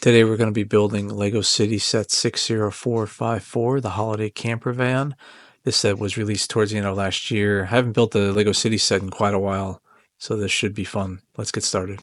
Today we're going to be building Lego City Set 60454, the holiday camper van. This set was released towards the end of last year. I haven't built the Lego City set in quite a while, so this should be fun. Let's get started.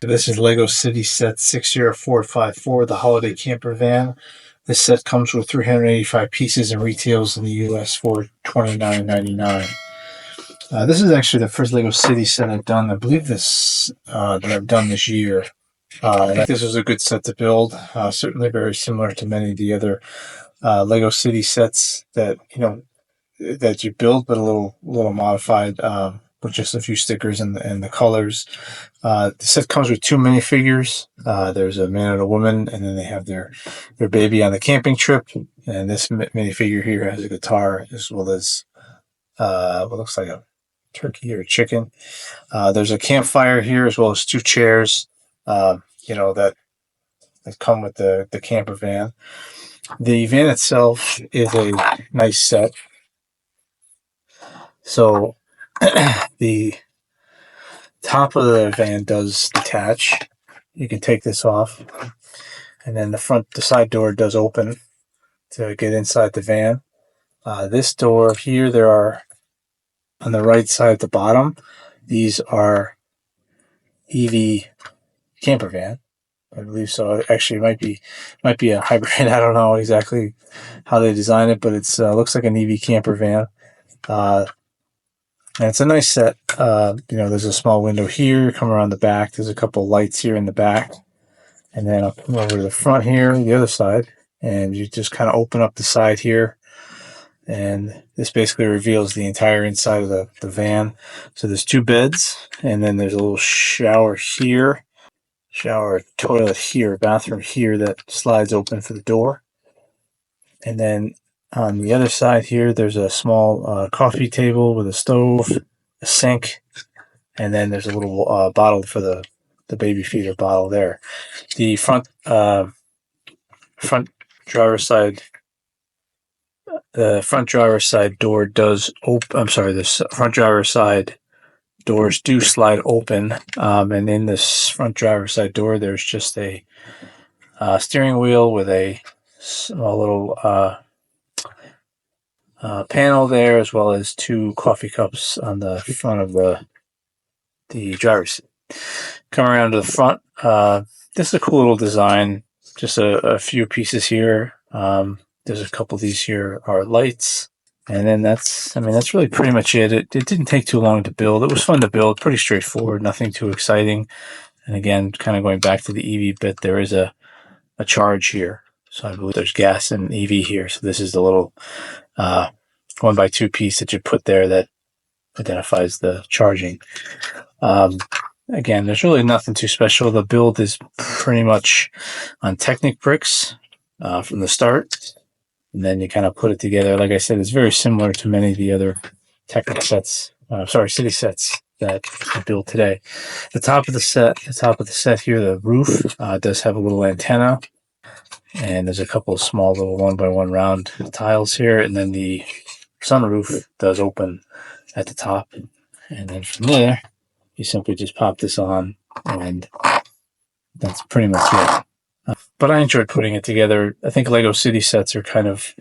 This is Lego City Set 60454, the holiday camper van. This set comes with 385 pieces and retails in the US for $29.99. This is actually the first Lego City set I've done. I believe that I've done this year. I think this was a good set to build. Certainly very similar to many of the other Lego City sets that you build, but a little modified with just a few stickers and the colors. The set comes with 2 minifigures. There's a man and a woman, and then they have their baby on the camping trip. And this minifigure here has a guitar as well as what looks like a turkey or a chicken. There's a campfire here as well as 2 chairs. That come with the camper van. The van itself is a nice set. So the top of the van does detach. You can take this off, and then the side door does open to get inside the van. This door here, there are on the right side at the bottom. These are EV camper van, I believe so. Actually, it might be a hybrid. I don't know exactly how they design it, but it's looks like an EV camper van. And it's a nice set. There's a small window here. Come around the back. There's a couple lights here in the back. And then I'll come over to the front here, the other side. And you just kind of open up the side here. And this basically reveals the entire inside of the van. So there's 2 beds. And then there's a little shower here. Shower, toilet here, bathroom here that slides open for the door. And then on the other side here, there's a small coffee table with a stove, a sink, and then there's a little bottle for the baby feeder bottle there. The front driver's side door does open. I'm sorry, the front driver's side doors do slide open, and in this front driver's side door, there's just a steering wheel with a small little panel there, as well as 2 coffee cups on the front of the driver's seat. Come around to the front. This is a cool little design. Just a few pieces here. There's a couple of these here are lights. And then that's really pretty much it. It didn't take too long to build. It was fun to build, pretty straightforward, nothing too exciting. And again, kind of going back to the EV bit, there is a charge here. So I believe there's gas and EV here. So this is the little 1x2 piece that you put there that identifies the charging. Again, there's really nothing too special. The build is pretty much on Technic bricks from the start. And then you kind of put it together. Like I said, it's very similar to many of the other Technic sets, city sets that I build today. The top of the set here, the roof does have a little antenna. And there's a couple of small little 1x1 round tiles here. And then the sunroof does open at the top. And then from there, you simply just pop this on, and that's pretty much it. But I enjoyed putting it together. I think Lego City sets are kind of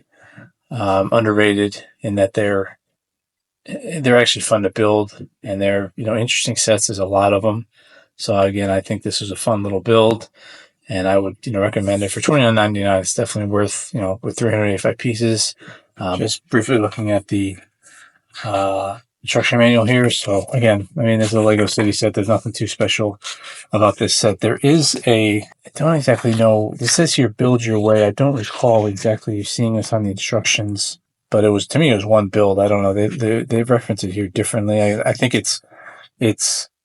underrated in that they're actually fun to build, and they're interesting sets. There's a lot of them. So again, I think this is a fun little build, and I would recommend it for $29.99. It's definitely worth with 385 pieces. Just briefly looking at the instruction manual here. So again, this is a Lego City set. There's nothing too special about this set. There is I don't exactly know. This says here, build your way. I don't recall exactly seeing this on the instructions, but to me, it was one build. I don't know. They reference it here differently. I think it's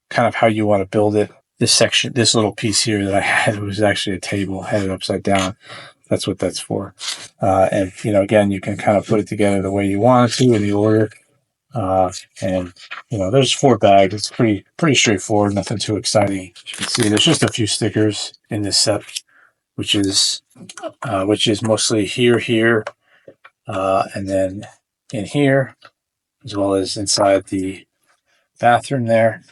kind of how you want to build it. This section, this little piece here that I had was actually a table. I had it upside down. That's what that's for. And again, you can kind of put it together the way you want it to in the order. And there's 4 bags. It's pretty straightforward, nothing too exciting. As you can see, there's just a few stickers in this set, which is mostly here, and then in here, as well as inside the bathroom there.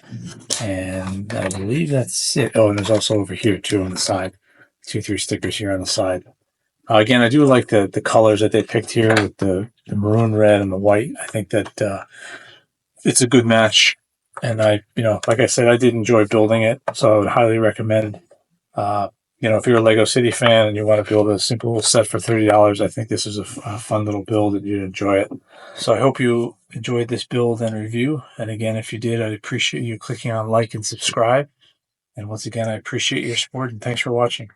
And I believe that's it. Oh, and there's also over here too on the side, 2-3 stickers here on the side. Again, I do like the colors that they picked here with the maroon, red, and the white. I think that it's a good match And like I said, I did enjoy building it, so I would highly recommend. Uh, if you're a Lego City fan and you want to build a simple little set for $30, I think this is a fun little build and you'd enjoy it. So I hope you enjoyed this build and review. And again, if you did, I'd appreciate you clicking on like and subscribe. And once again, I appreciate your support and thanks for watching.